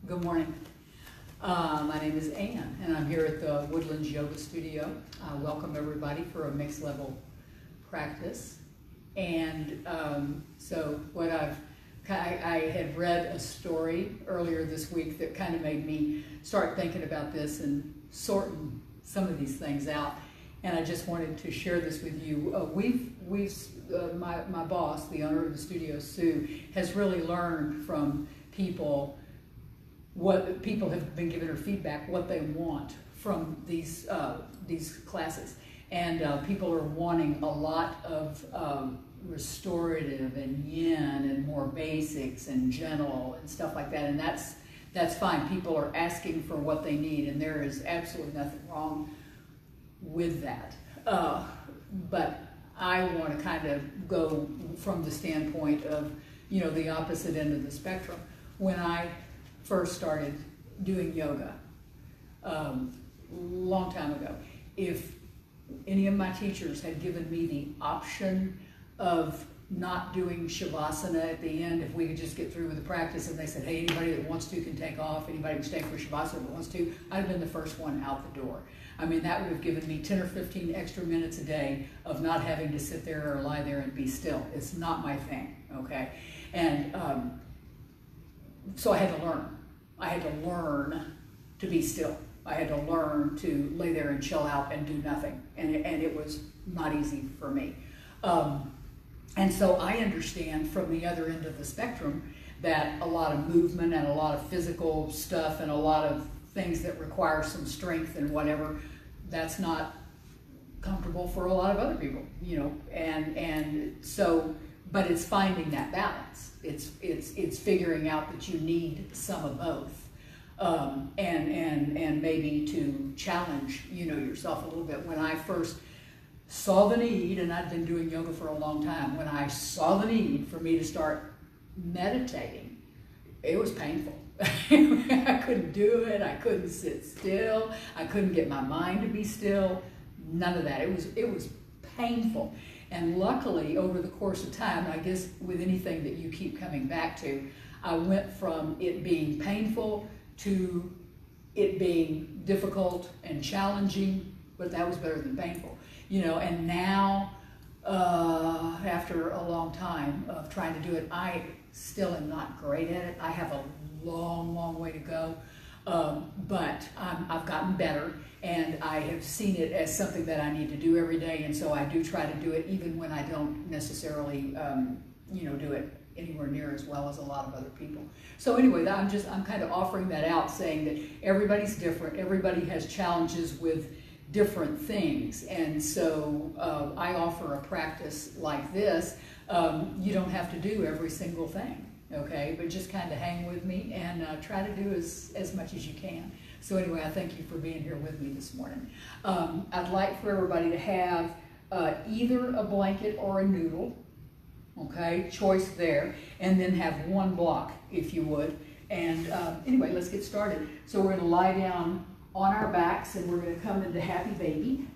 Good morning. My name is Ann, and I'm here at the Woodlands Yoga Studio. I welcome everybody for a mixed level practice. And so what I had read a story earlier this week that kind of made me start thinking about this and sorting some of these things out. And I just wanted to share this with you. My boss, the owner of the studio, Sue, has really learned from people what people have been giving her feedback, what they want from these classes. And people are wanting a lot of restorative and yin and more basics and gentle and stuff like that. And that's fine. People are asking for what they need, and there is absolutely nothing wrong with that. But I want to kind of go from the standpoint of, the opposite end of the spectrum. When I first started doing yoga, long time ago, if any of my teachers had given me the option of not doing Shavasana at the end, if we could just get through with the practice, and they said, hey, anybody that wants to can take off, anybody can stay for Shavasana that wants to, I'd have been the first one out the door. I mean, that would have given me 10 or 15 extra minutes a day of not having to sit there or lie there and be still. It's not my thing, okay? And so I had to learn. I had to learn to be still. I had to learn to lay there and chill out and do nothing. And it was not easy for me. And so I understand from the other end of the spectrum that a lot of movement and a lot of physical stuff and a lot of things that require some strength and whatever, that's not comfortable for a lot of other people, and so, but it's finding that balance. It's figuring out that you need some of both, and maybe to challenge, yourself a little bit. When I first saw the need, and I'd been doing yoga for a long time, when I saw the need for me to start meditating, it was painful. I couldn't do it. I couldn't sit still. I couldn't get my mind to be still. None of that. It was painful. And luckily, over the course of time, I guess with anything that you keep coming back to, I went from it being painful to it being difficult and challenging, but that was better than painful. And now, after a long time of trying to do it, I still am not great at it. I have a long way to go, but I've gotten better, and I have seen it as something that I need to do every day, and so I do try to do it even when I don't necessarily, do it anywhere near as well as a lot of other people. So anyway, I'm kind of offering that out, saying that everybody's different, everybody has challenges with different things, and so I offer a practice like this. You don't have to do every single thing, okay, but just kind of hang with me and try to do as much as you can. So anyway, I thank you for being here with me this morning. I'd like for everybody to have either a blanket or a noodle, okay, choice there, and then have one block, if you would. And anyway, let's get started. So we're going to lie down on our backs, and we're going to come into Happy Baby.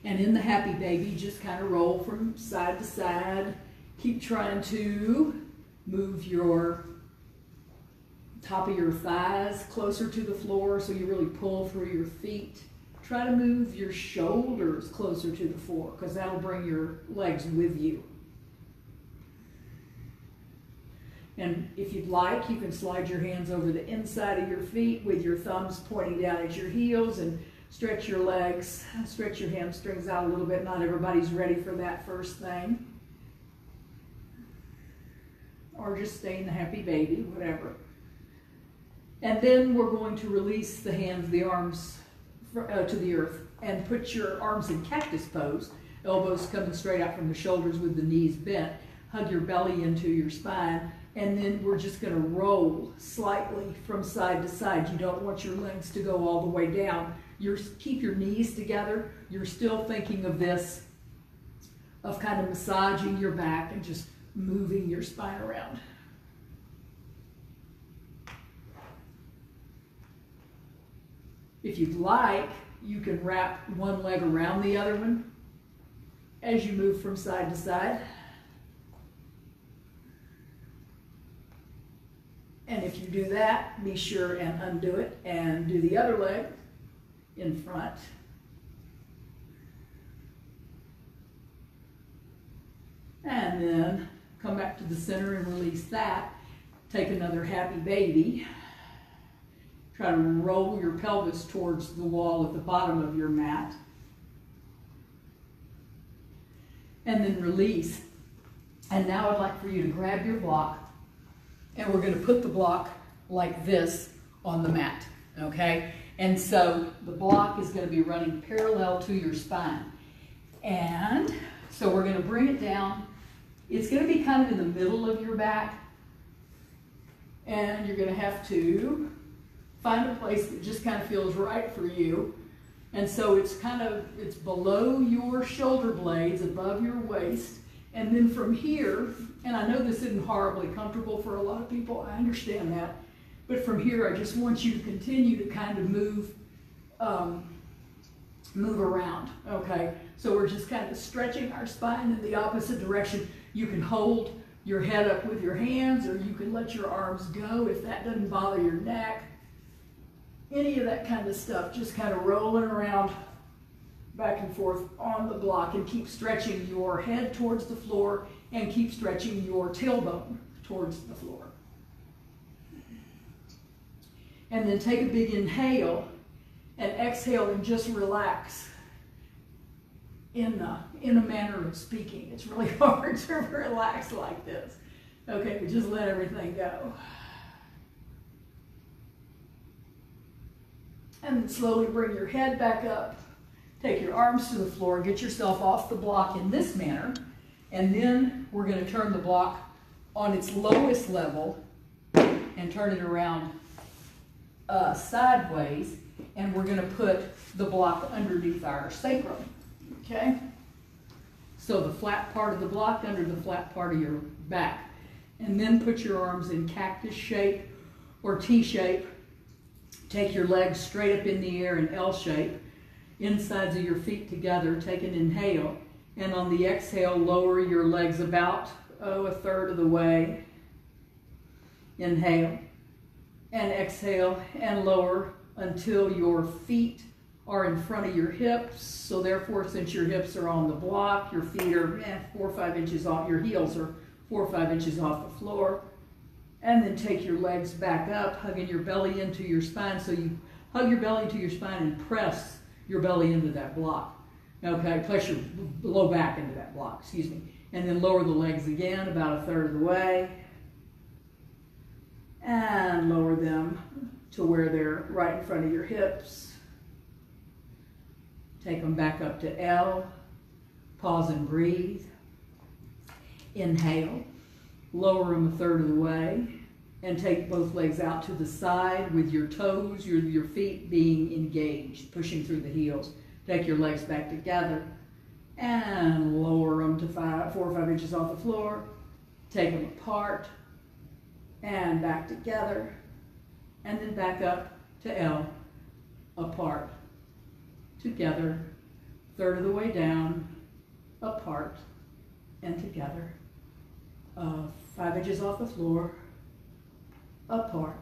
And in the Happy Baby, just kind of roll from side to side. Keep trying to move your top of your thighs closer to the floor so you really pull through your feet. Try to move your shoulders closer to the floor because that'll bring your legs with you. And if you'd like, you can slide your hands over the inside of your feet with your thumbs pointing down at your heels and stretch your legs, stretch your hamstrings out a little bit. Not everybody's ready for that first thing. Or just stay in the Happy Baby, whatever. And then we're going to release the hands, the arms to the earth, and put your arms in cactus pose. Elbows coming straight out from the shoulders with the knees bent. Hug your belly into your spine. And then we're just going to roll slightly from side to side. You don't want your legs to go all the way down. Keep your knees together. You're still thinking of this, of kind of massaging your back and just moving your spine around. If you'd like, you can wrap one leg around the other one as you move from side to side. do that, be sure and undo it and do the other leg in front. And then come back to the center and release that. Take another happy baby. Try to roll your pelvis towards the wall at the bottom of your mat. And then release. And now I'd like for you to grab your block, and we're going to put the block like this on the mat, okay? And so the block is going to be running parallel to your spine. And so we're going to bring it down. It's going to be kind of in the middle of your back, and you're going to have to find a place that just kind of feels right for you. And so it's below your shoulder blades, above your waist. And then from here, and I know this isn't horribly comfortable for a lot of people, I understand that. But from here, I just want you to continue to kind of move around, okay? So we're just kind of stretching our spine in the opposite direction. You can hold your head up with your hands, or you can let your arms go if that doesn't bother your neck. Any of that kind of stuff, just kind of rolling around back and forth on the block, and keep stretching your head towards the floor and keep stretching your tailbone towards the floor. And then take a big inhale and exhale and just relax in a manner of speaking. It's really hard to relax like this. Okay, but just let everything go. And then slowly bring your head back up. Take your arms to the floor, get yourself off the block in this manner, and then we're going to turn the block on its lowest level and turn it around sideways, and we're going to put the block underneath our sacrum, okay? So the flat part of the block under the flat part of your back. And then put your arms in cactus shape or T shape. Take your legs straight up in the air in L shape. Insides of your feet together. Take an inhale. And on the exhale, lower your legs about, a third of the way. Inhale. And exhale and lower until your feet are in front of your hips. So therefore, since your hips are on the block, your feet are 4 or 5 inches off, your heels are 4 or 5 inches off the floor. And then take your legs back up, hugging your belly into your spine. So you hug your belly into your spine and press your belly into that block. Okay, press your low back into that block, excuse me. And then lower the legs again, about a third of the way. And lower them to where they're right in front of your hips. Take them back up to L. Pause and breathe. Inhale. Lower them a third of the way. And take both legs out to the side with your toes, your feet being engaged, pushing through the heels. Take your legs back together and lower them to 4 or 5 inches off the floor. Take them apart and back together. And then back up to L. Apart. Together. Third of the way down. Apart and together. 5 inches off the floor. Apart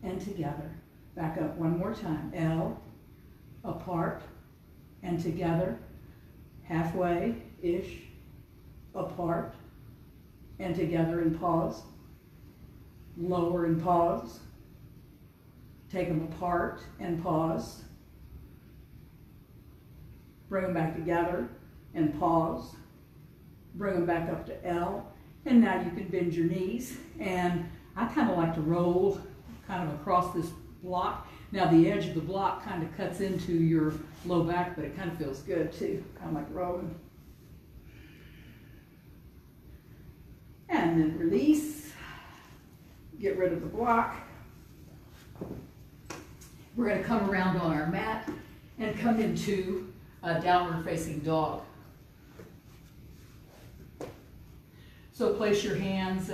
and together. Back up one more time. L. Apart and together. Halfway-ish. Apart and together, and pause. Lower and pause. Take them apart and pause. Bring them back together and pause. Bring them back up to L. And now you can bend your knees. And I kind of like to roll kind of across this block. Now the edge of the block kind of cuts into your low back, but it kind of feels good too. Kind of like rolling. And then release. Get rid of the block. We're going to come around on our mat and come into a downward facing dog. So place your hands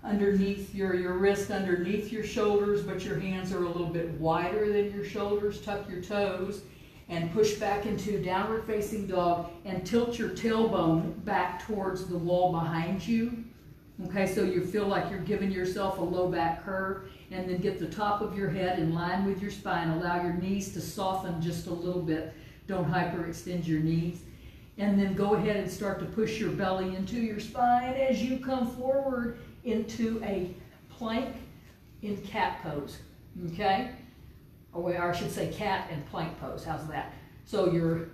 underneath your wrist, underneath your shoulders, but your hands are a little bit wider than your shoulders. Tuck your toes and push back into downward facing dog and tilt your tailbone back towards the wall behind you. Okay, so you feel like you're giving yourself a low back curve, and then get the top of your head in line with your spine. Allow your knees to soften just a little bit. Don't hyperextend your knees. And then go ahead and start to push your belly into your spine as you come forward into a plank in cat pose, okay? Or I should say cat and plank pose, how's that? So your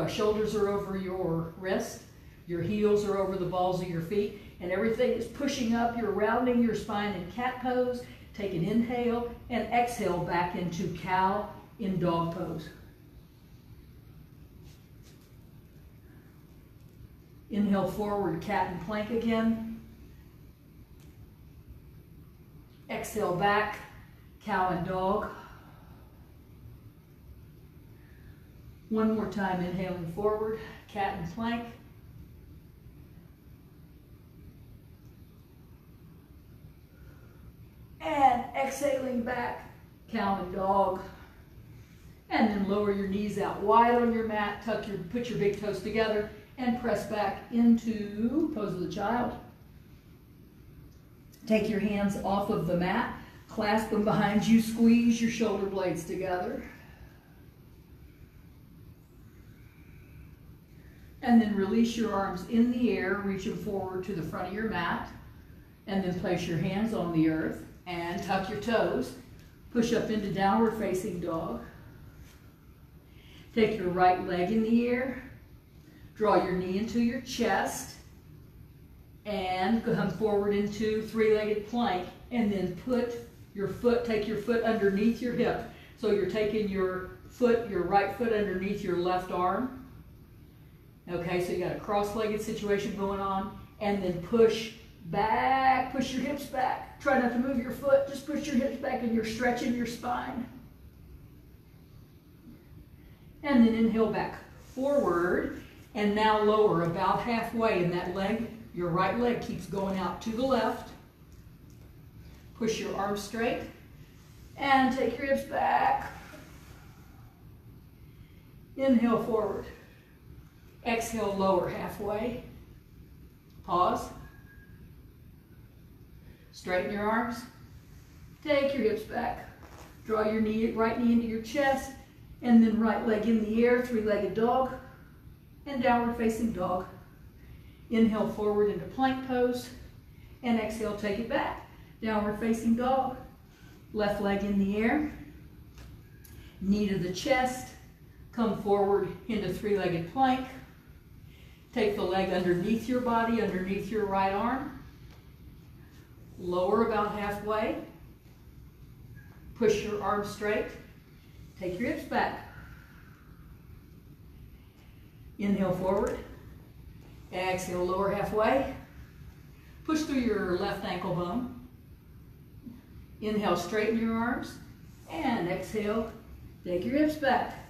shoulders are over your wrist, your heels are over the balls of your feet, and everything is pushing up. You're rounding your spine in cat pose. Take an inhale and exhale back into cow in dog pose. Inhale forward, cat and plank again. Exhale back, cow and dog. One more time, inhaling forward, cat and plank. And exhaling back, cow and dog. And then lower your knees out wide on your mat, put your big toes together, and press back into pose of the child. Take your hands off of the mat, clasp them behind you, squeeze your shoulder blades together. And then release your arms in the air, reach them forward to the front of your mat, and then place your hands on the earth and tuck your toes. Push up into downward facing dog. Take your right leg in the air, draw your knee into your chest, and come forward into three-legged plank, and then take your foot underneath your hip. So you're taking your right foot underneath your left arm. Okay, so you got a cross-legged situation going on, and then push back, push your hips back. Try not to move your foot, just push your hips back and you're stretching your spine. And then inhale back forward, and now lower about halfway, and that leg, your right leg keeps going out to the left. Push your arms straight, and take your hips back. Inhale forward. Exhale, lower halfway. Pause. Straighten your arms. Take your hips back. Draw your right knee into your chest, and then right leg in the air, three-legged dog, and downward facing dog. Inhale forward into plank pose, and exhale, take it back. Downward facing dog. Left leg in the air. Knee to the chest. Come forward into three-legged plank. Take the leg underneath your body, underneath your right arm. Lower about halfway. Push your arms straight. Take your hips back. Inhale forward. Exhale, lower halfway. Push through your left ankle bone. Inhale, straighten your arms. And exhale, take your hips back.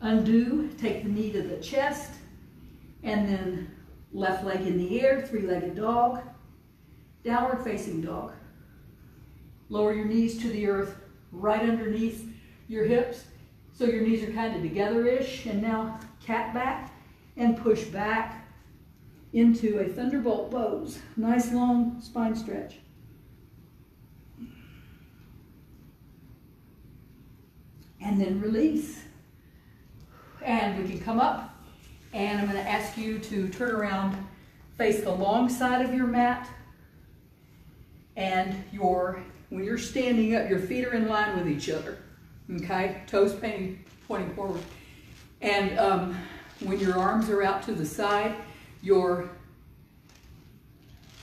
Undo, take the knee to the chest. And then left leg in the air, three-legged dog. Downward facing dog. Lower your knees to the earth, right underneath your hips. So your knees are kind of together-ish. And now cat back and push back into a thunderbolt pose. Nice long spine stretch. And then release. And we can come up. And I'm going to ask you to turn around, face the long side of your mat. And when you're standing up, your feet are in line with each other. Okay? Toes pointing forward. And when your arms are out to the side, your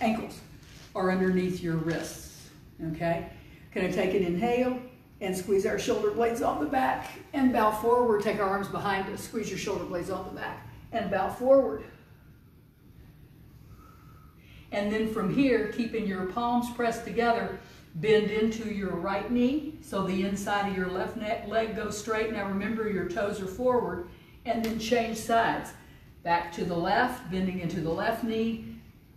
ankles are underneath your wrists. Okay? Can I take an inhale and squeeze our shoulder blades on the back and bow forward. Take our arms behind us. Squeeze your shoulder blades on the back and bow forward. And then from here, keeping your palms pressed together, bend into your right knee so the inside of your left leg goes straight. Now remember, your toes are forward, and then change sides. Back to the left, bending into the left knee,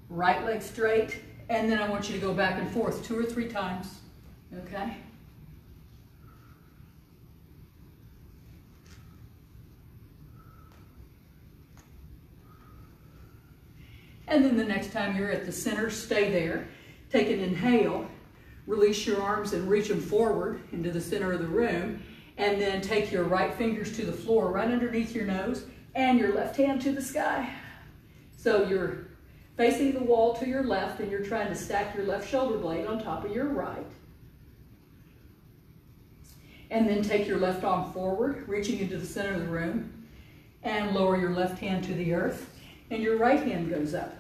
right leg straight, and then I want you to go back and forth 2 or 3 times, okay? And then the next time you're at the center, stay there. Take an inhale, release your arms and reach them forward into the center of the room. And then take your right fingers to the floor right underneath your nose and your left hand to the sky. So you're facing the wall to your left and you're trying to stack your left shoulder blade on top of your right. And then take your left arm forward, reaching into the center of the room, and lower your left hand to the earth, and your right hand goes up.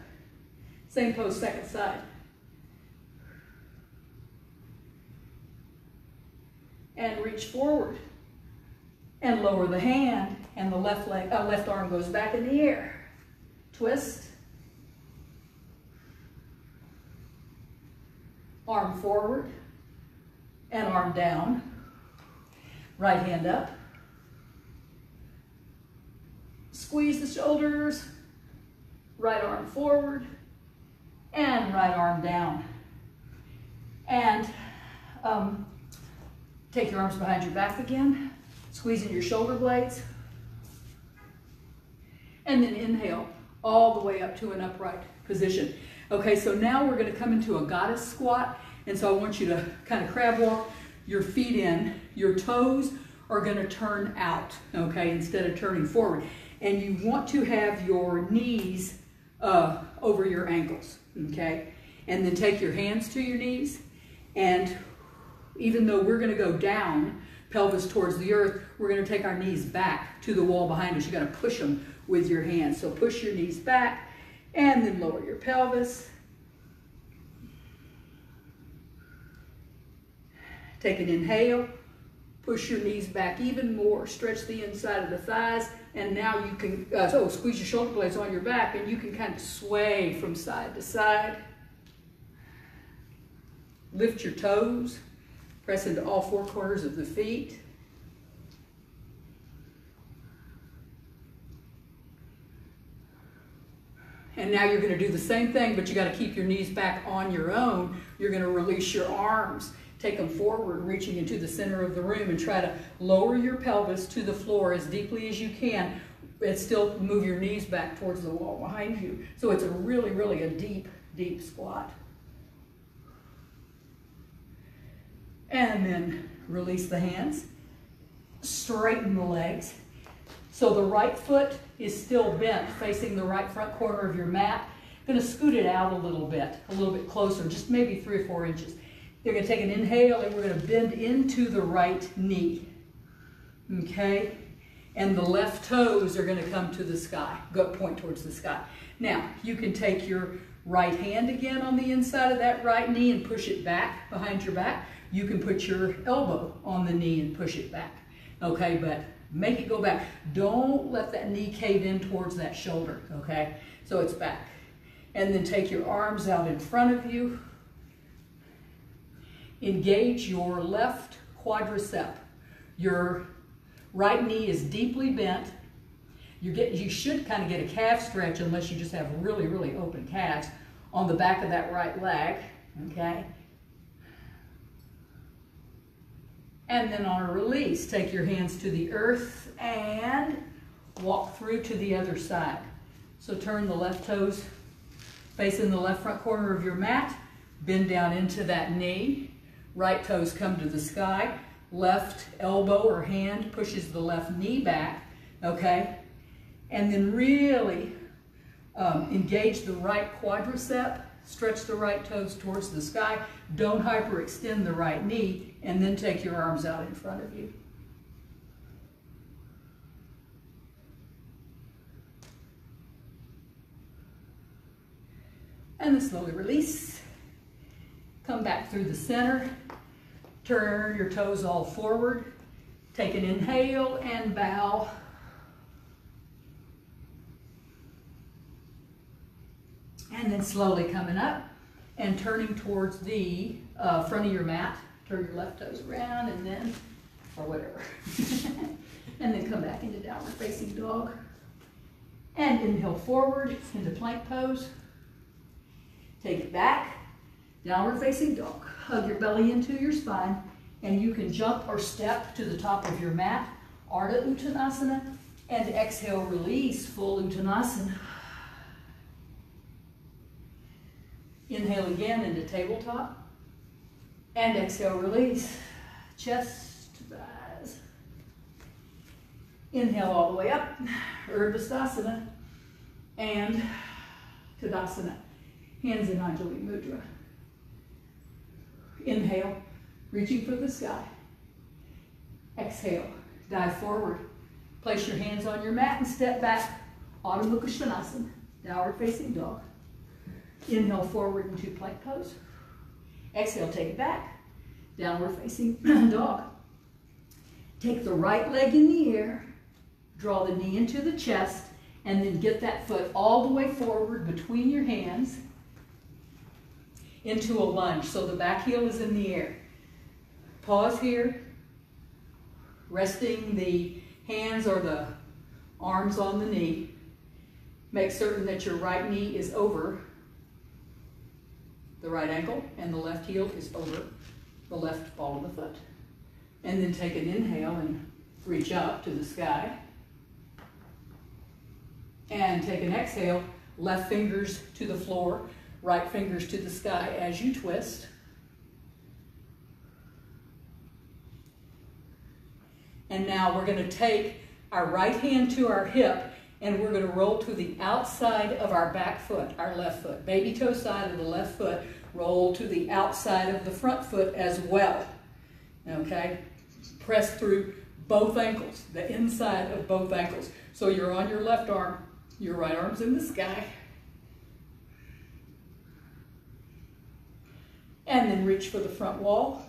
Same pose, second side. And reach forward, and lower the hand, and the left arm goes back in the air. Twist. Arm forward, and arm down. Right hand up. Squeeze the shoulders. Right arm forward. And right arm down. And take your arms behind your back again. Squeezing your shoulder blades. And then inhale all the way up to an upright position. Okay, so now we're going to come into a goddess squat. And so I want you to kind of crab walk your feet in. Your toes are going to turn out, okay, instead of turning forward. And you want to have your knees over your ankles, okay? And then take your hands to your knees. And even though we're going to go down, pelvis towards the earth, we're going to take our knees back to the wall behind us. You're going to push them with your hands. So push your knees back and then lower your pelvis. Take an inhale, push your knees back even more, stretch the inside of the thighs, and now you can, squeeze your shoulder blades on your back, and you can kind of sway from side to side. Lift your toes, press into all four corners of the feet. And now you're going to do the same thing, but you got to keep your knees back on your own. You're going to release your arms. Take them forward, reaching into the center of the room, and try to lower your pelvis to the floor as deeply as you can, and still move your knees back towards the wall behind you. So it's a really, really a deep, deep squat. And then release the hands, straighten the legs. So the right foot is still bent, facing the right front corner of your mat. Going to scoot it out a little bit closer, just maybe 3 or 4 inches. You're going to take an inhale and we're going to bend into the right knee, okay? And the left toes are going to come to the sky, point towards the sky. Now, you can take your right hand again on the inside of that right knee and push it back behind your back. You can put your elbow on the knee and push it back, okay? But make it go back. Don't let that knee cave in towards that shoulder, okay? So it's back. And then take your arms out in front of you. Engage your left quadricep. Your right knee is deeply bent. You should kind of get a calf stretch unless you just have really, really open calves on the back of that right leg, okay? And then on a release, take your hands to the earth and walk through to the other side. So turn the left toes facing the left front corner of your mat, bend down into that knee. Right toes come to the sky. Left elbow or hand pushes the left knee back, okay? And then really engage the right quadricep, stretch the right toes towards the sky. Don't hyperextend the right knee, and then take your arms out in front of you. And then slowly release. Come back through the center. Turn your toes all forward. Take an inhale and bow. And then slowly coming up and turning towards the front of your mat. Turn your left toes around and then, or whatever. And then come back into downward facing dog. And inhale forward into plank pose. Take it back, downward facing dog. Hug your belly into your spine, and you can jump or step to the top of your mat, Ardha Uttanasana, and exhale, release, full Uttanasana. Inhale again into tabletop. And exhale, release. Chest to thighs. Inhale all the way up. Urdhva Sthasana. And Tadasana. Hands in Anjali Mudra. Inhale, reaching for the sky. Exhale, dive forward. Place your hands on your mat and step back. Adho Mukha Svanasana, downward facing dog. Inhale forward into plank pose. Exhale, take it back. Downward facing dog. Take the right leg in the air. Draw the knee into the chest. And then get that foot all the way forward between your hands into a lunge. So the back heel is in the air. Pause here. Resting the hands or the arms on the knee. Make certain that your right knee is over the right ankle and the left heel is over the left ball of the foot. And then take an inhale and reach up to the sky. And take an exhale, left fingers to the floor, right fingers to the sky as you twist. And now we're going to take our right hand to our hip and we're going to roll to the outside of our back foot, our left foot. Baby toe side of the left foot, roll to the outside of the front foot as well. Okay? Press through both ankles, the inside of both ankles. So you're on your left arm, your right arm's in the sky. And then reach for the front wall.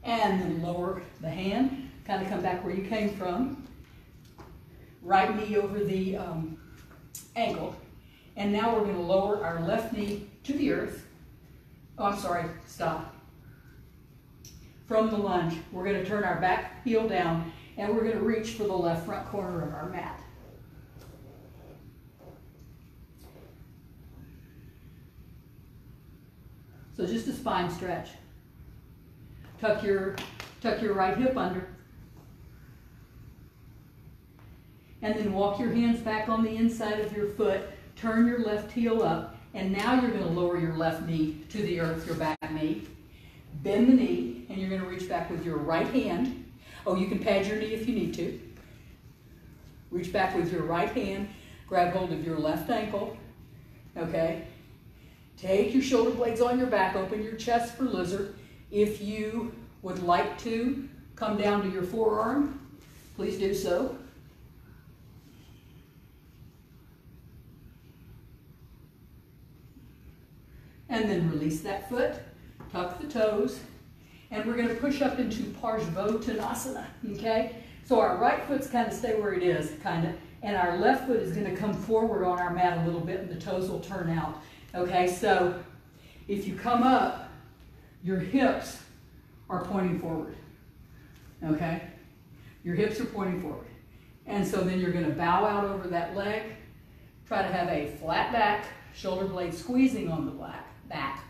And then lower the hand. Kind of come back where you came from. Right knee over the ankle. And now we're going to lower our left knee to the earth. Oh, I'm sorry, stop. From the lunge, we're going to turn our back heel down and we're going to reach for the left front corner of our mat. So just a spine stretch. Tuck your right hip under. And then walk your hands back on the inside of your foot. Turn your left heel up. And now you're going to lower your left knee to the earth, your back knee. Bend the knee, and you're going to reach back with your right hand. Oh, you can pad your knee if you need to. Reach back with your right hand. Grab hold of your left ankle. Okay? Take your shoulder blades on your back. Open your chest for lizard. If you would like to come down to your forearm, please do so. And then release that foot, tuck the toes, and we're going to push up into Parsvottanasana, okay? So our right foot's kind of stay where it is, kind of, and our left foot is going to come forward on our mat a little bit and the toes will turn out, okay? So if you come up, your hips are pointing forward, okay? Your hips are pointing forward. And so then you're going to bow out over that leg, try to have a flat back, shoulder blade squeezing on the back.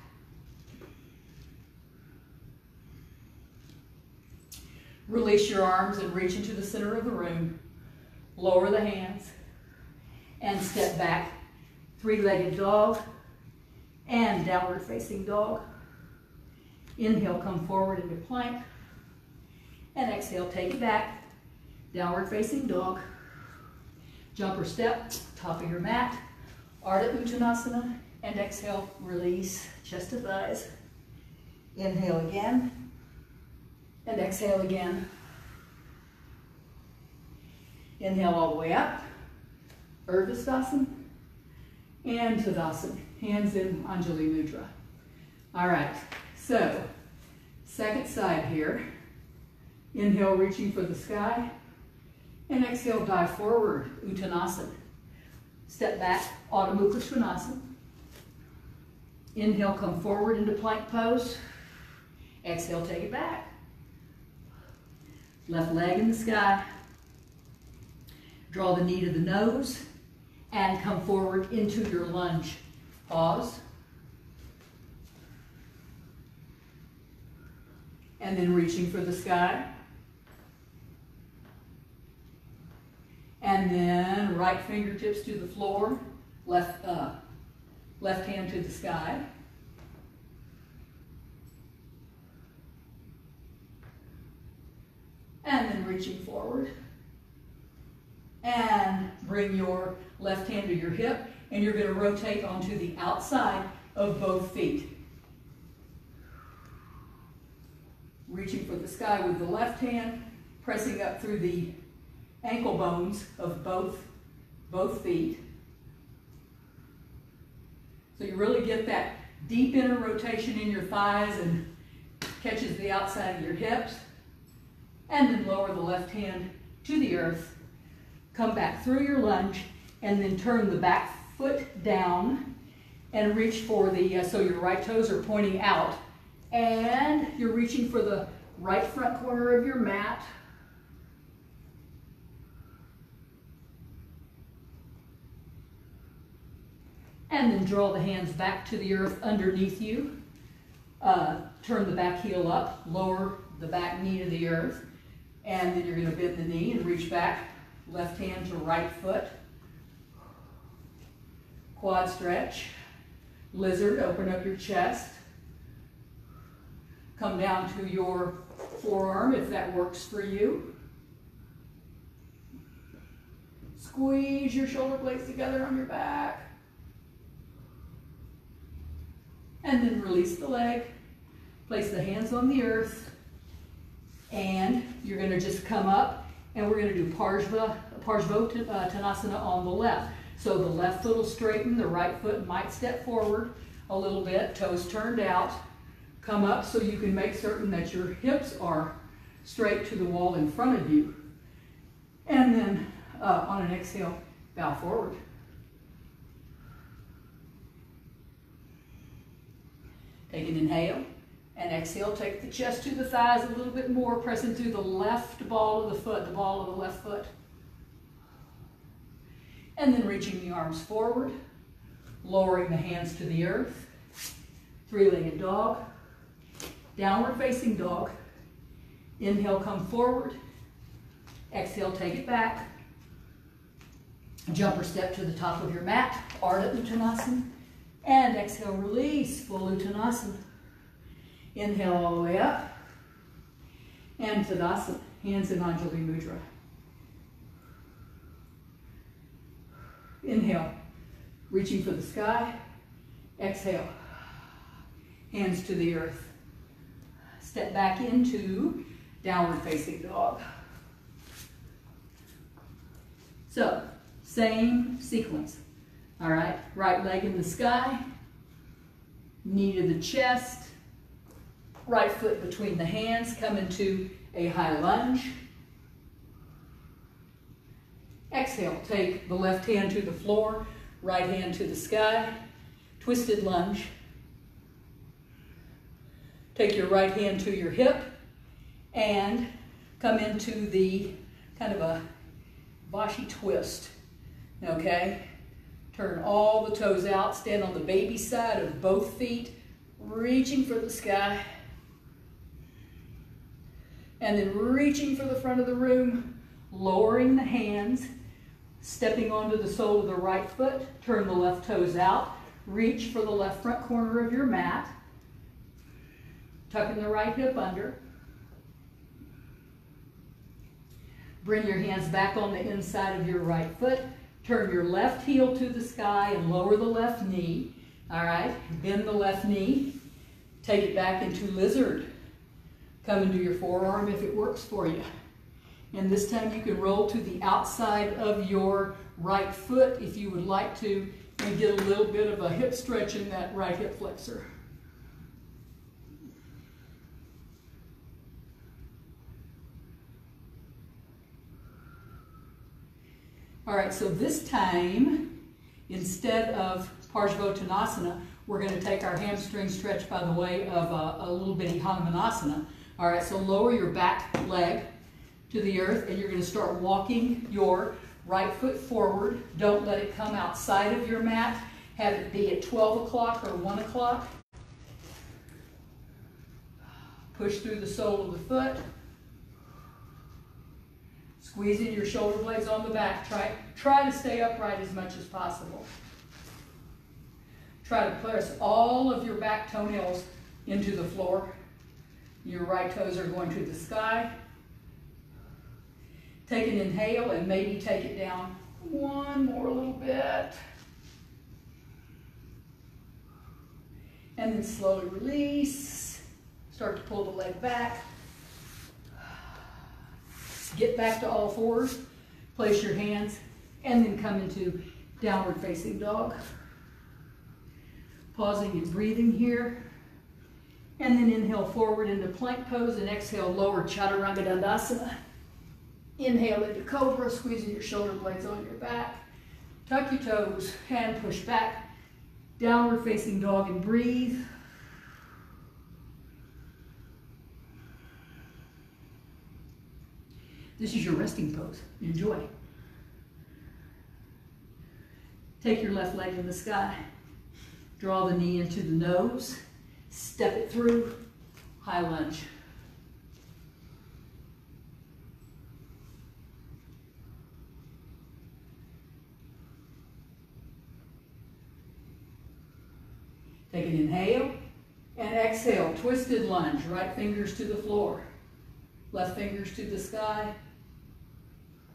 Release your arms and reach into the center of the room. Lower the hands and step back. Three-legged dog and downward facing dog. Inhale, come forward into plank. And exhale, take it back. Downward facing dog. Jumper step, top of your mat. Ardha Uttanasana. And exhale, release, chest to thighs. Inhale again. And exhale again. Inhale all the way up. Urdhva Sthasana. And Tadasana. Hands in Anjali Mudra. All right, so second side here. Inhale, reaching for the sky. And exhale, dive forward, Uttanasana. Step back, Adho Mukha Svanasana. Inhale, come forward into plank pose. Exhale, take it back. Left leg in the sky. Draw the knee to the nose and come forward into your lunge. Pause. And then reaching for the sky. And then right fingertips to the floor, left hand to the sky. reaching forward. And bring your left hand to your hip, and you're going to rotate onto the outside of both feet. Reaching for the sky with the left hand, pressing up through the ankle bones of both feet. So you really get that deep inner rotation in your thighs and catches the outside of your hips. And then lower the left hand to the earth. Come back through your lunge and then turn the back foot down and reach for the, so your right toes are pointing out. And you're reaching for the right front corner of your mat. And then draw the hands back to the earth underneath you. Turn the back heel up, lower the back knee to the earth. And then you're going to bend the knee and reach back. Left hand to right foot. Quad stretch. Lizard, open up your chest. Come down to your forearm if that works for you. Squeeze your shoulder blades together on your back. And then release the leg. Place the hands on the earth. And you're going to just come up. And we're going to do Parsvottanasana on the left. So the left foot will straighten, the right foot might step forward a little bit, toes turned out. Come up so you can make certain that your hips are straight to the wall in front of you. And then on an exhale, bow forward. Take an inhale. And exhale, take the chest to the thighs a little bit more, pressing through the left ball of the foot, the ball of the left foot. And then reaching the arms forward, lowering the hands to the earth. Three-legged dog, downward facing dog. Inhale, come forward. Exhale, take it back. Jumper step to the top of your mat, Ardha Uttanasana. And exhale, release, full Uttanasana. Inhale all the way up. And Tadasana, hands in Anjali Mudra. Inhale, reaching for the sky. Exhale, hands to the earth. Step back into downward facing dog. So, same sequence. All right, right leg in the sky, knee to the chest, right foot between the hands, come into a high lunge. Exhale, take the left hand to the floor, right hand to the sky, twisted lunge. Take your right hand to your hip and come into the kind of a Vashi twist, okay? Turn all the toes out, stand on the baby side of both feet, reaching for the sky. And then reaching for the front of the room, lowering the hands, stepping onto the sole of the right foot, turn the left toes out, reach for the left front corner of your mat, tucking the right hip under. Bring your hands back on the inside of your right foot, turn your left heel to the sky and lower the left knee. All right, bend the left knee, take it back into lizard. Come into your forearm if it works for you. And this time you can roll to the outside of your right foot if you would like to, and get a little bit of a hip stretch in that right hip flexor. All right, so this time, instead of Parsvottanasana, we're going to take our hamstring stretch by the way of a little bitty Hanumanasana. All right, so lower your back leg to the earth, and you're going to start walking your right foot forward. Don't let it come outside of your mat. Have it be at 12 o'clock or 1 o'clock. Push through the sole of the foot. Squeeze in your shoulder blades on the back. Try to stay upright as much as possible. Try to press all of your back toenails into the floor. Your right toes are going to the sky. Take an inhale and maybe take it down one more little bit. And then slowly release. Start to pull the leg back. Get back to all fours. Place your hands and then come into downward facing dog. Pausing and breathing here. And then inhale forward into plank pose and exhale lower Chaturanga Dandasana. Inhale into cobra, squeezing your shoulder blades on your back. Tuck your toes, hand push back. Downward facing dog and breathe. This is your resting pose. Enjoy. Take your left leg to the sky. Draw the knee into the nose. Step it through. High lunge. Take an inhale and exhale. Twisted lunge. Right fingers to the floor. Left fingers to the sky.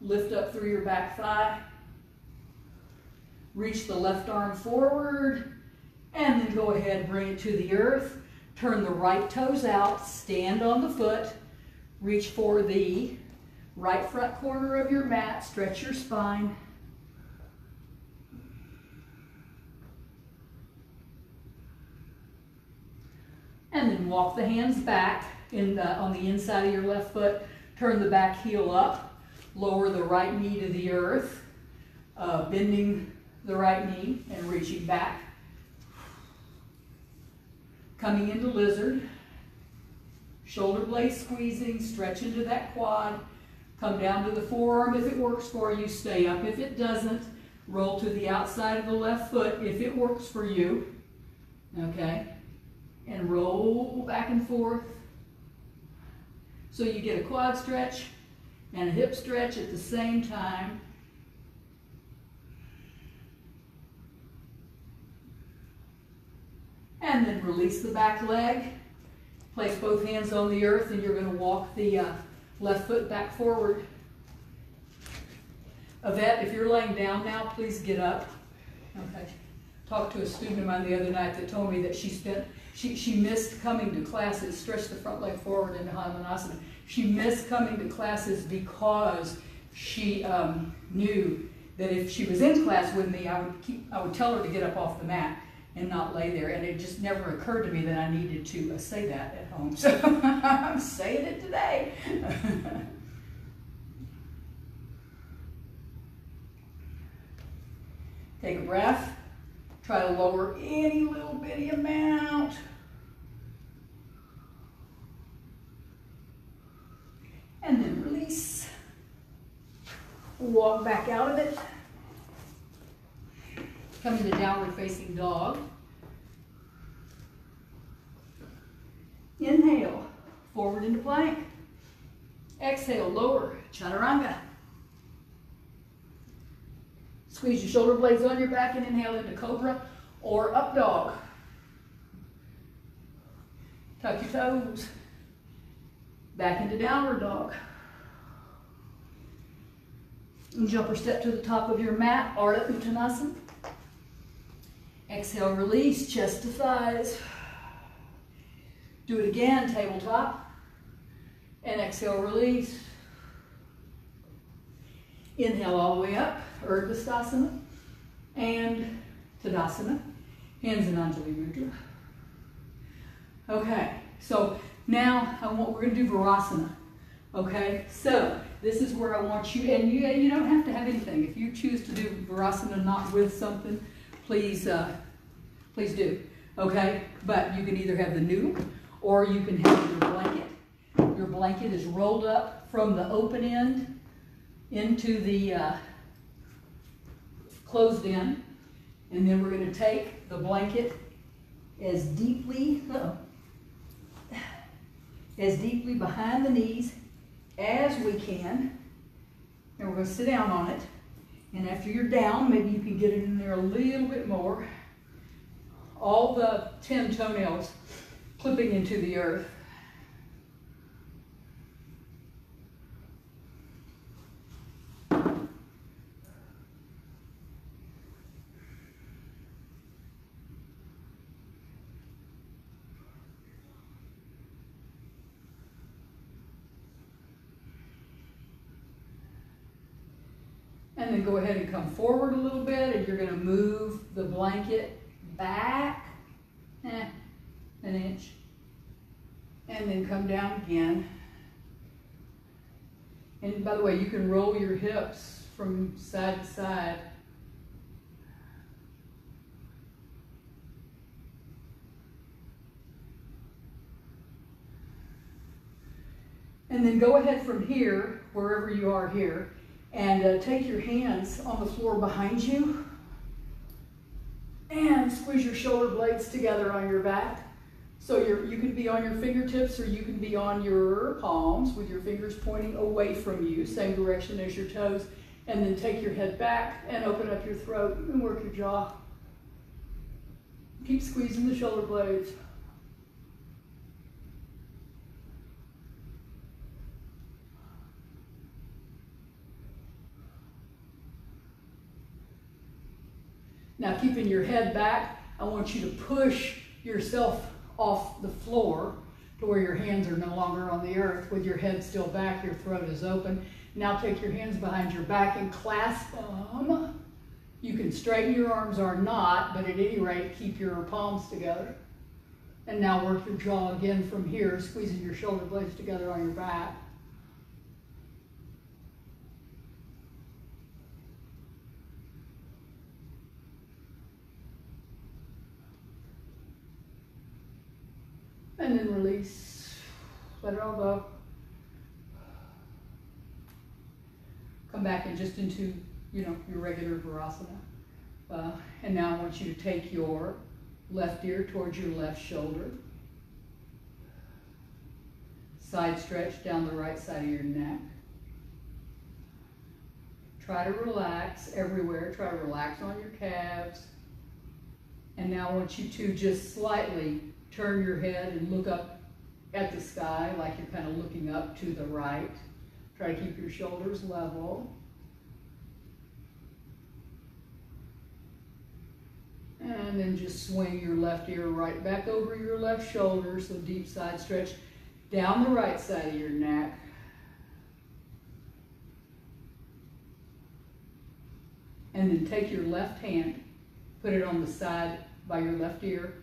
Lift up through your back thigh. Reach the left arm forward. And then go ahead, bring it to the earth. Turn the right toes out. Stand on the foot. Reach for the right front corner of your mat. Stretch your spine. And then walk the hands back on the inside of your left foot. Turn the back heel up. Lower the right knee to the earth. Bending the right knee and reaching back. Coming into lizard. Shoulder blades squeezing. Stretch into that quad. Come down to the forearm if it works for you. Stay up if it doesn't. Roll to the outside of the left foot if it works for you. Okay? And roll back and forth. So you get a quad stretch and a hip stretch at the same time. And then release the back leg. Place both hands on the earth and you're going to walk the left foot back forward. Yvette, if you're laying down now, please get up. Okay. Talked to a student of mine the other night that told me that she missed coming to classes. Stretch the front leg forward into Hanumanasana. She missed coming to classes because she knew that if she was in class with me, I would tell her to get up off the mat and not lay there. And it just never occurred to me that I needed to say that at home. So I'm saying it today. Take a breath. Try to lower any little bitty amount. And then release. Walk back out of it. Come into downward facing dog. Inhale, forward into plank. Exhale, lower, chaturanga. Squeeze your shoulder blades on your back and inhale into cobra or up dog. Tuck your toes. Back into downward dog. And jump or step to the top of your mat, Ardha Uttanasana. Exhale, release, chest to thighs. Do it again, tabletop. And exhale, release. Inhale all the way up, Urdhva Sthasana. And Tadasana. Hands in Anjali Mudra. Okay, so now we're going to do Virasana. Okay, so this is where I want you, and you don't have to have anything. If you choose to do Virasana not with something, please do. Okay, but you can either have the noodle or you can have your blanket. Your blanket is rolled up from the open end into the closed end, and then we're going to take the blanket as deeply behind the knees as we can, and we're going to sit down on it. And after you're down, maybe you can get it in there a little bit more. All the 10 toenails clipping into the earth. And then go ahead and come forward a little bit, and you're going to move the blanket back an inch, and then come down again. And by the way, you can roll your hips from side to side. And then go ahead from here, wherever you are here, and take your hands on the floor behind you and squeeze your shoulder blades together on your back. So you can be on your fingertips, or you can be on your palms with your fingers pointing away from you, same direction as your toes. And then take your head back and open up your throat and work your jaw. Keep squeezing the shoulder blades. Now, keeping your head back, I want you to push yourself off the floor to where your hands are no longer on the earth. With your head still back, your throat is open. Now take your hands behind your back and clasp them. You can straighten your arms or not, but at any rate, keep your palms together. And now work your jaw again from here, squeezing your shoulder blades together on your back. And then release. Let it all go. Come back and just into, your regular Virasana. And now I want you to take your left ear towards your left shoulder. Side stretch down the right side of your neck. Try to relax everywhere. Try to relax on your calves. And now I want you to just slightly turn your head and look up at the sky like you're kind of looking up to the right. Try to keep your shoulders level. And then just swing your left ear right back over your left shoulder, so deep side stretch down the right side of your neck. And then take your left hand, put it on the side by your left ear,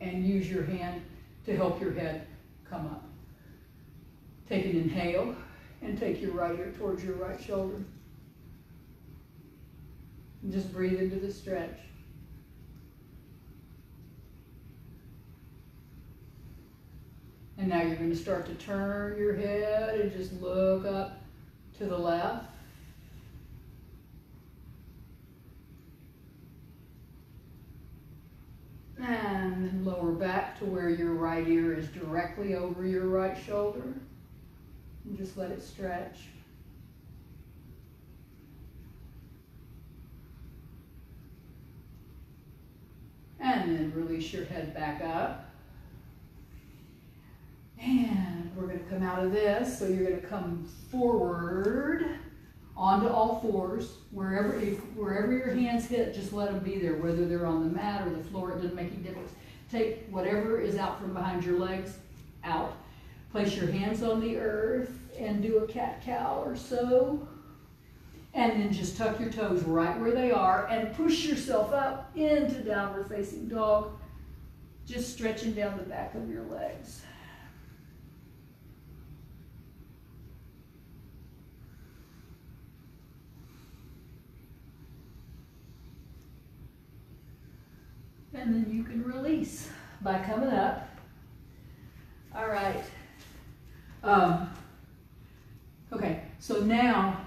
and use your hand to help your head come up. Take an inhale and take your right ear towards your right shoulder. And just breathe into the stretch. And now you're going to start to turn your head and just look up to the left. And then lower back to where your right ear is directly over your right shoulder. And just let it stretch. And then release your head back up. And we're going to come out of this. So you're going to come forward onto all fours. Wherever your hands hit, just let them be there. Whether they're on the mat or the floor, it doesn't make any difference. Take whatever is out from behind your legs out. Place your hands on the earth and do a cat-cow or so. And then just tuck your toes right where they are and push yourself up into downward facing dog. Just stretching down the back of your legs. And then you can release by coming up. All right. Okay, so now,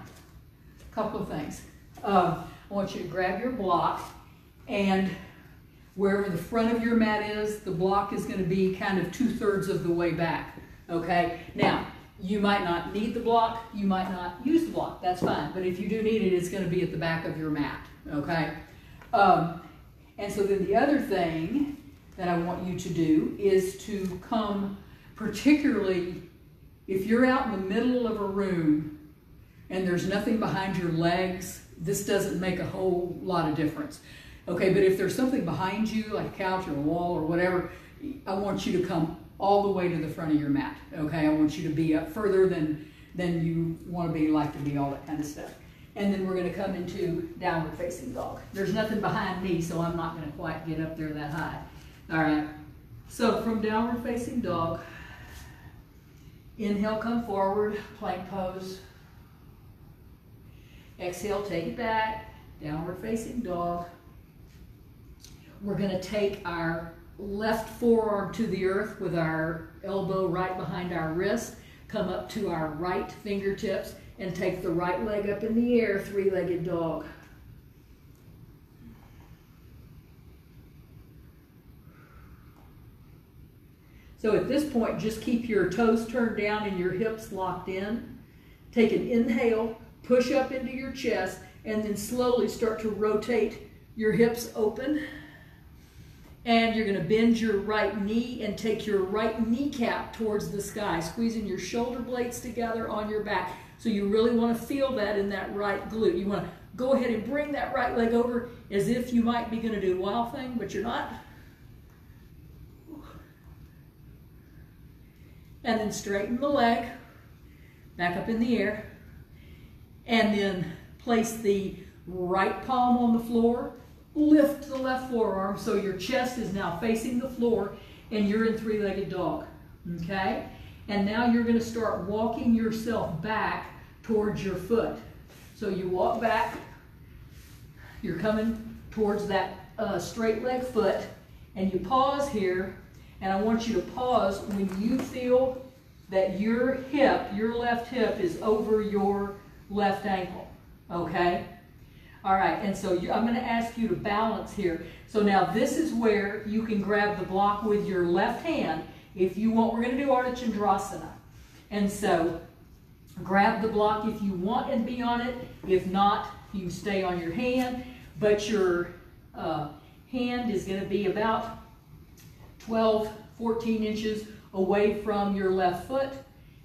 a couple of things. I want you to grab your block, and wherever the front of your mat is, the block is going to be kind of 2/3 of the way back. Okay? Now, you might not need the block. You might not use the block. That's fine. But if you do need it, it's going to be at the back of your mat. Okay? And so then the other thing that I want you to do is to come, particularly if you're out in the middle of a room and there's nothing behind your legs, this doesn't make a whole lot of difference. Okay, but if there's something behind you, like a couch or a wall or whatever, I want you to come all the way to the front of your mat. Okay, I want you to be up further than you want to be, like to be, all that kind of stuff. And then we're going to come into downward facing dog. There's nothing behind me, so I'm not going to quite get up there that high. All right, so from downward facing dog, inhale, come forward, plank pose. Exhale, take it back, downward facing dog. We're going to take our left forearm to the earth with our elbow right behind our wrist, come up to our right fingertips, and take the right leg up in the air, three-legged dog. So at this point, just keep your toes turned down and your hips locked in. Take an inhale, push up into your chest, and then slowly start to rotate your hips open. And you're going to bend your right knee and take your right kneecap towards the sky, squeezing your shoulder blades together on your back. So you really want to feel that in that right glute. You want to go ahead and bring that right leg over as if you might be going to do a wild thing, but you're not. And then straighten the leg, back up in the air. And then place the right palm on the floor. Lift the left forearm so your chest is now facing the floor and you're in three-legged dog, okay? And now you're going to start walking yourself back towards your foot. So you walk back, you're coming towards that straight leg foot, and you pause here, and I want you to pause when you feel that your hip, your left hip, is over your left ankle, okay? All right, and so I'm going to ask you to balance here. So now this is where you can grab the block with your left hand. If you want, we're going to do Ardha Chandrasana. And so grab the block if you want and be on it. If not, you can stay on your hand. But your hand is going to be about 12, 14 inches away from your left foot.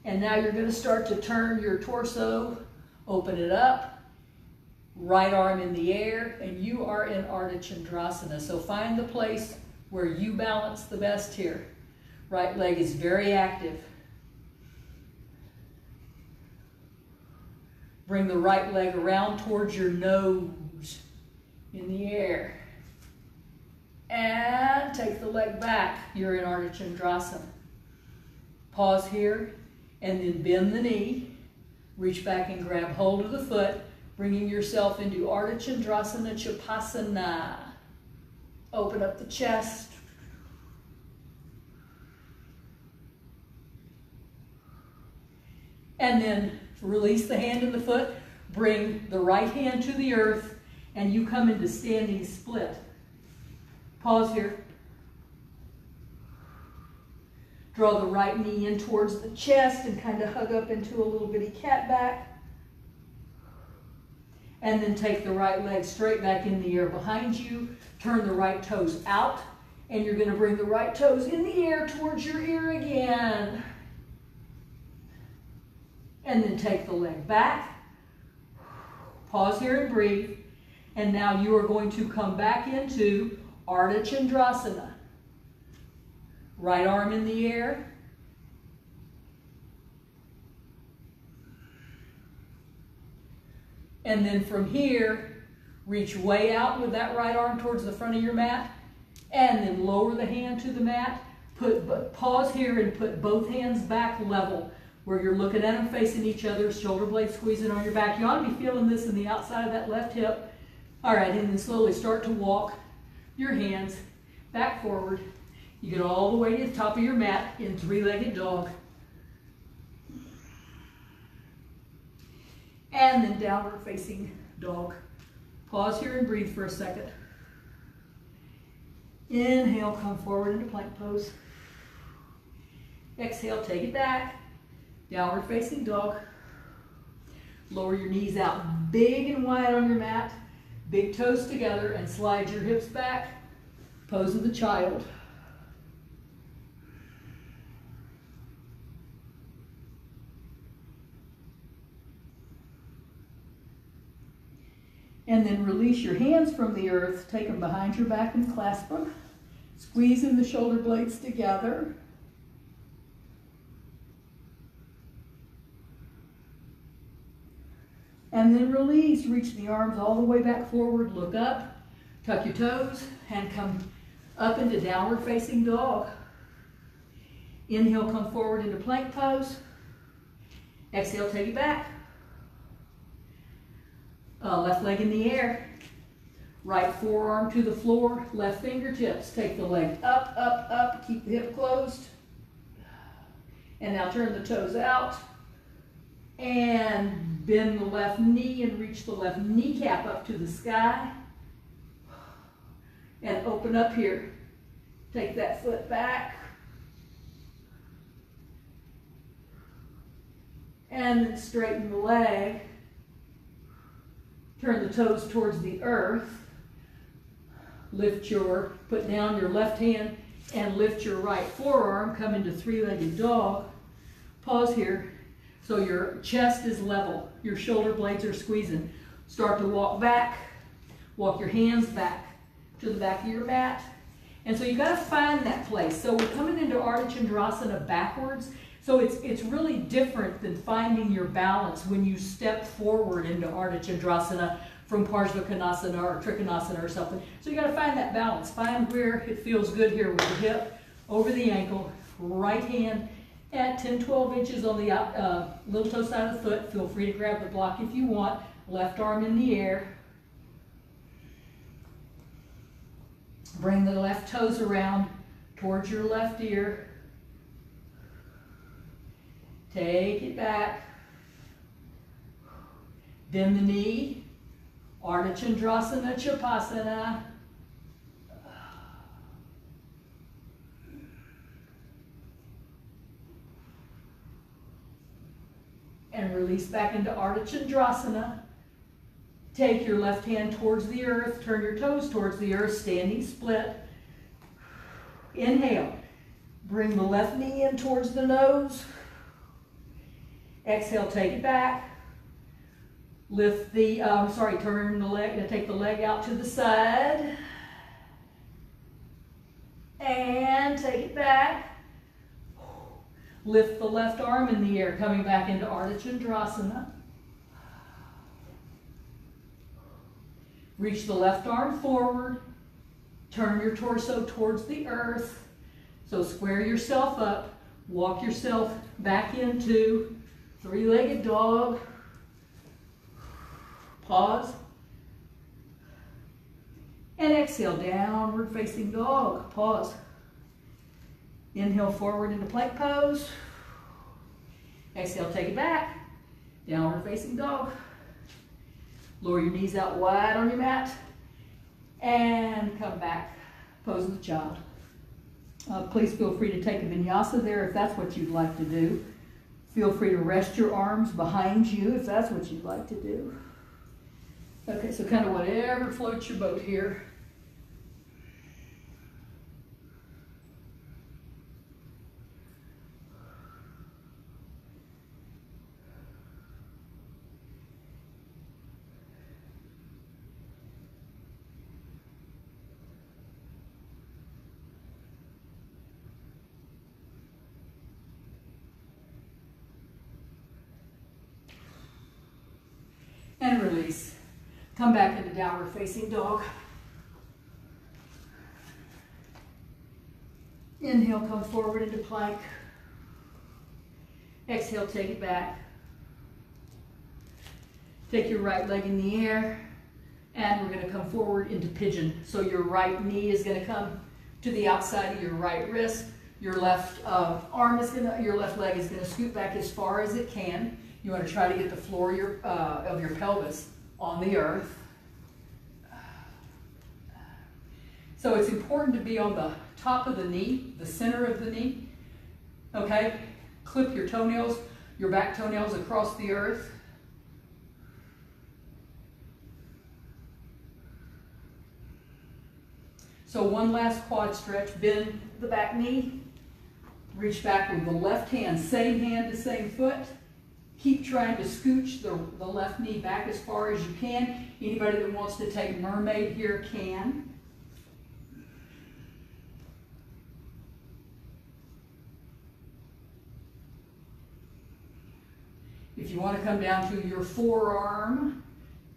And now you're going to start to turn your torso, open it up. Right arm in the air, and you are in Ardha Chandrasana. So find the place where you balance the best here. Right leg is very active. Bring the right leg around towards your nose in the air. And take the leg back. You're in Ardha Chandrasana. Pause here, and then bend the knee. Reach back and grab hold of the foot, bringing yourself into Ardha Chandrasana Chapasana. Open up the chest. And then release the hand and the foot. Bring the right hand to the earth, and you come into standing split. Pause here. Draw the right knee in towards the chest and kind of hug up into a little bitty cat back. And then take the right leg straight back in the air behind you. Turn the right toes out. And you're going to bring the right toes in the air towards your ear again. And then take the leg back. Pause here and breathe. And now you are going to come back into Ardha Chandrasana. Right arm in the air. And then from here, reach way out with that right arm towards the front of your mat, and then lower the hand to the mat. Pause here and put both hands back level, where you're looking at them facing each other, shoulder blades squeezing on your back. You ought to be feeling this in the outside of that left hip. All right, and then slowly start to walk your hands back forward. You get all the way to the top of your mat in three-legged dog. And then downward facing dog. Pause here and breathe for a second. Inhale, come forward into plank pose. Exhale, take it back. Downward facing dog. Lower your knees out big and wide on your mat. Big toes together and slide your hips back. Pose of the child. And then release your hands from the earth. Take them behind your back and clasp them. Squeezing the shoulder blades together. And then release, reach the arms all the way back forward, look up, tuck your toes, and come up into downward facing dog. Inhale, come forward into plank pose. Exhale, take it back. Left leg in the air. Right forearm to the floor, left fingertips. Take the leg up, up, up, keep the hip closed. And now turn the toes out. And bend the left knee and reach the left kneecap up to the sky. And open up here. Take that foot back. And then straighten the leg. Turn the toes towards the earth. Put down your left hand and lift your right forearm. Come into three-legged dog. Pause here. So your chest is level. Your shoulder blades are squeezing. Start to walk back. Walk your hands back to the back of your mat. And so you got to find that place. So we're coming into Ardha Chandrasana backwards. So it's really different than finding your balance when you step forward into Ardha Chandrasana from Parsvakonasana or Trikonasana or something. So you got to find that balance. Find where it feels good here with the hip over the ankle, right hand at 10-12 inches on the little toe side of the foot. Feel free to grab the block if you want. Left arm in the air. Bring the left toes around towards your left ear. Take it back. Bend the knee. Ardha Chandrasana, Chapasana. And release back into Ardha Chandrasana. Take your left hand towards the earth. Turn your toes towards the earth, standing split. Inhale. Bring the left knee in towards the nose. Exhale, take it back. Lift the, turn the leg, take the leg out to the side. And take it back. Lift the left arm in the air, coming back into Ardha Chandrasana. Reach the left arm forward. Turn your torso towards the earth. So square yourself up. Walk yourself back into three-legged dog. Pause. And exhale, downward facing dog. Pause. Inhale forward into plank pose. Exhale, take it back. Downward facing dog. Lower your knees out wide on your mat. And come back. Pose of the child. Please feel free to take a vinyasa there if that's what you'd like to do. Feel free to rest your arms behind you if that's what you'd like to do. Okay, so kind of whatever floats your boat here. And release. Come back into downward facing dog. Inhale, come forward into plank. Exhale, take it back. Take your right leg in the air, and we're going to come forward into pigeon. So your right knee is going to come to the outside of your right wrist. Your left your left leg is going to scoot back as far as it can. You want to try to get the floor of your pelvis on the earth. So it's important to be on the top of the knee, the center of the knee. Okay? Clip your toenails, your back toenails across the earth. So one last quad stretch. Bend the back knee. Reach back with the left hand, same hand to same foot. Keep trying to scooch the left knee back as far as you can. Anybody that wants to take mermaid here can. If you want to come down to your forearm,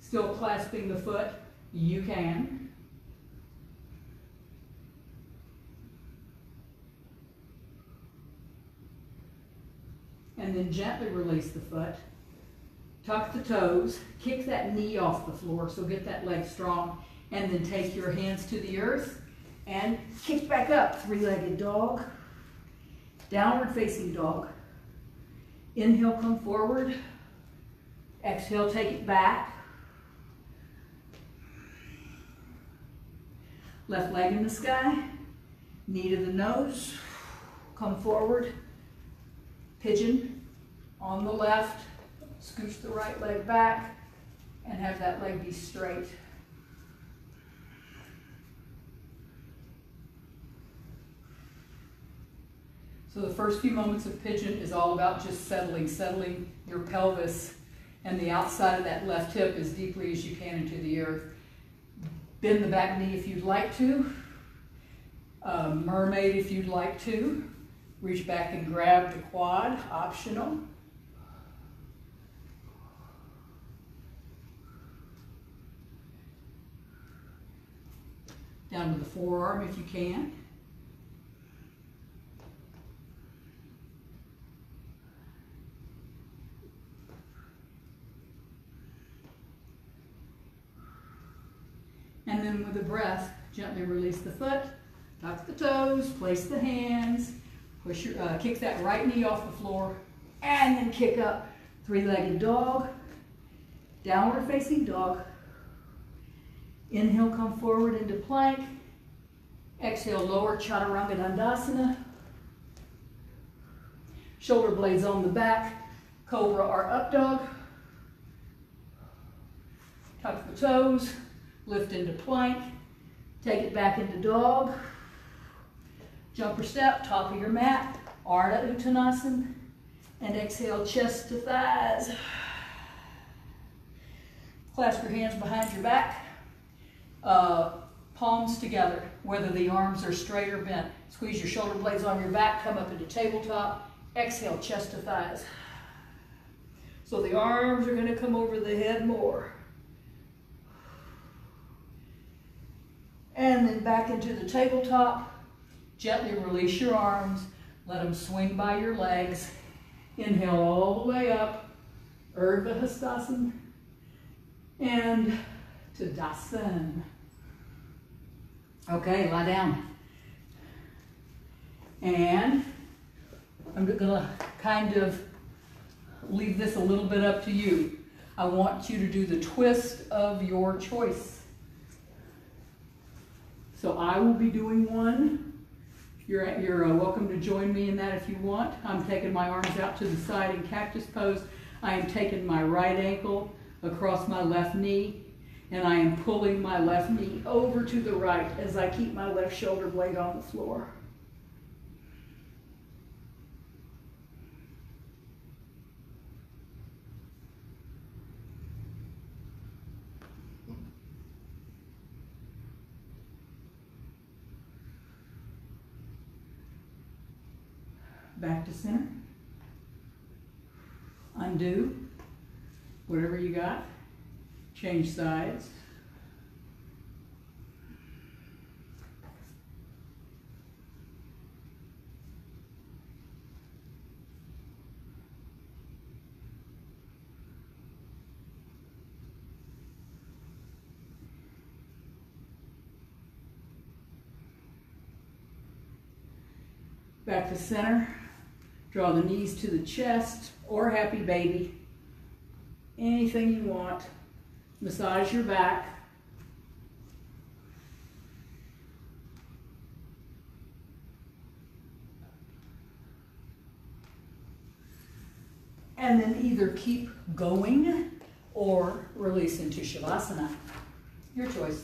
still clasping the foot, you can. And then gently release the foot. Tuck the toes, kick that knee off the floor, so get that leg strong, and then take your hands to the earth and kick back up. Three-legged dog, downward facing dog. Inhale, come forward. Exhale, take it back. Left leg in the sky, knee to the nose, come forward. Pigeon on the left, scooch the right leg back, and have that leg be straight. So the first few moments of pigeon is all about just settling your pelvis and the outside of that left hip as deeply as you can into the earth. Bend the back knee if you'd like to. Mermaid if you'd like to. Reach back and grab the quad, optional. Down to the forearm if you can. And then with a breath, gently release the foot, tuck the toes, place the hands, push your, kick that right knee off the floor, and then kick up. Three-legged dog, downward facing dog. Inhale, come forward into plank. Exhale, lower chaturanga dandasana. Shoulder blades on the back, cobra or up dog. Tuck the toes. Lift into plank, take it back into dog, jumper step, top of your mat, Ardha Uttanasana, and exhale, chest to thighs. Clasp your hands behind your back, palms together, whether the arms are straight or bent. Squeeze your shoulder blades on your back, come up into tabletop, exhale, chest to thighs. So the arms are going to come over the head more. And then back into the tabletop. Gently release your arms. Let them swing by your legs. Inhale all the way up. Urdhva Hastasana. And Tadasana. Okay, lie down. And I'm going to kind of leave this a little bit up to you. I want you to do the twist of your choice. So I will be doing one. You're welcome to join me in that if you want. I'm taking my arms out to the side in cactus pose. I am taking my right ankle across my left knee, and I am pulling my left knee over to the right as I keep my left shoulder blade on the floor. Back to center. Undo. Whatever you got. Change sides. Back to center. Draw the knees to the chest or happy baby. Anything you want. Massage your back. And then either keep going or release into Shavasana. Your choice.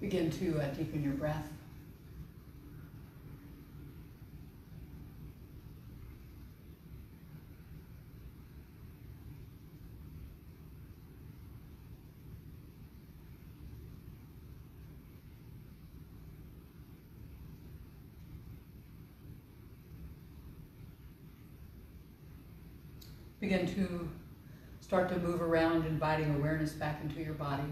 Begin to deepen your breath. Begin to start to move around, inviting awareness back into your body.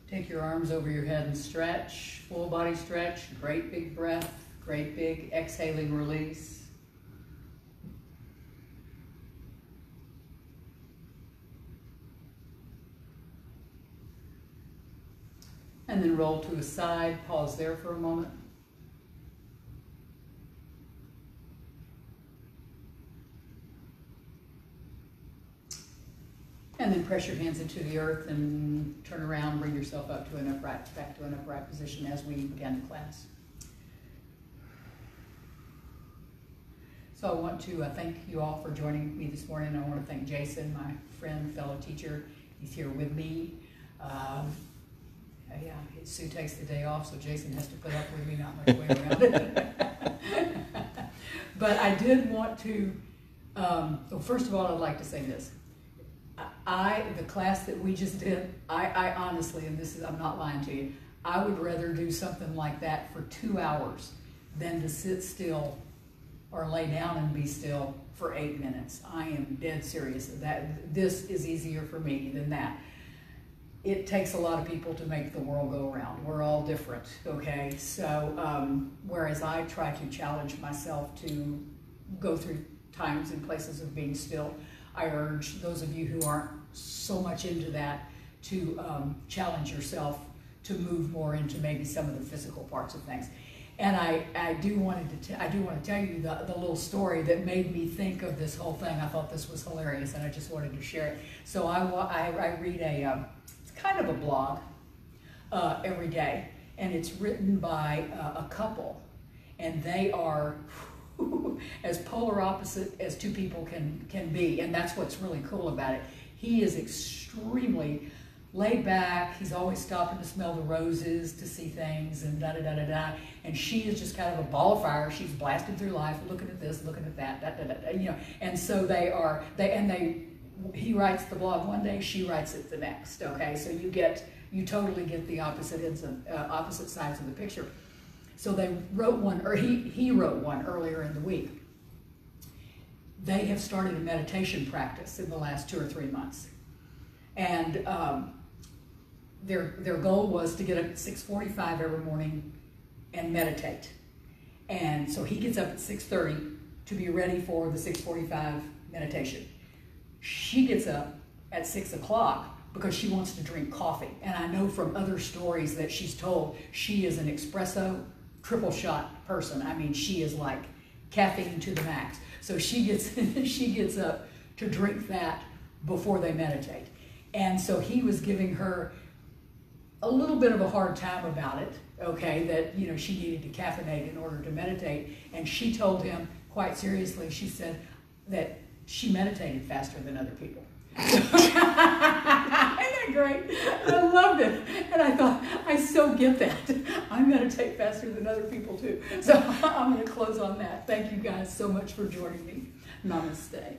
Take your arms over your head and stretch, full body stretch, great big breath, great big exhaling release. And then roll to a side, pause there for a moment. And then press your hands into the earth and turn around, bring yourself up to an upright, back to an upright position as we begin the class. So I want to thank you all for joining me this morning. I want to thank Jason, my friend, fellow teacher. He's here with me. Yeah, Sue takes the day off, so Jason has to put up with me, not much way around it. But I did want to, well, first of all, I'd like to say this. The class that we just did, I honestly, and this is, I'm not lying to you, I would rather do something like that for 2 hours than to sit still or lay down and be still for 8 minutes. I am dead serious. This is easier for me than that. It takes a lot of people to make the world go around. We're all different, okay? So, whereas I try to challenge myself to go through times and places of being still, I urge those of you who aren't so much into that to challenge yourself to move more into maybe some of the physical parts of things. And I do want to tell you the little story that made me think of this whole thing. I thought this was hilarious, and I just wanted to share it. So I read it's kind of a blog every day, and it's written by a couple, and they are as polar opposite as two people can be, and that's what's really cool about it. He is extremely laid back. He's always stopping to smell the roses, to see things, and da-da-da-da-da. And she is just kind of a ball of fire. She's blasted through life, looking at this, looking at that, da-da-da-da, you know. And so he writes the blog one day, she writes it the next, okay? So you totally get the opposite sides of the picture. So they wrote one, or he wrote one earlier in the week. They have started a meditation practice in the last 2 or 3 months. And their goal was to get up at 6:45 every morning and meditate. And so he gets up at 6:30 to be ready for the 6:45 meditation. She gets up at 6 o'clock because she wants to drink coffee. And I know from other stories that she's told, she is an espresso triple shot person. I mean, she is like caffeine to the max. So she gets up to drink that before they meditate. And so he was giving her a little bit of a hard time about it, okay, that, you know, she needed to caffeinate in order to meditate. And she told him quite seriously, she said that she meditated faster than other people. Isn't that great? I loved it. And I thought, I so get that. I meditate faster than other people too. So I'm going to close on that. Thank you guys so much for joining me. Namaste.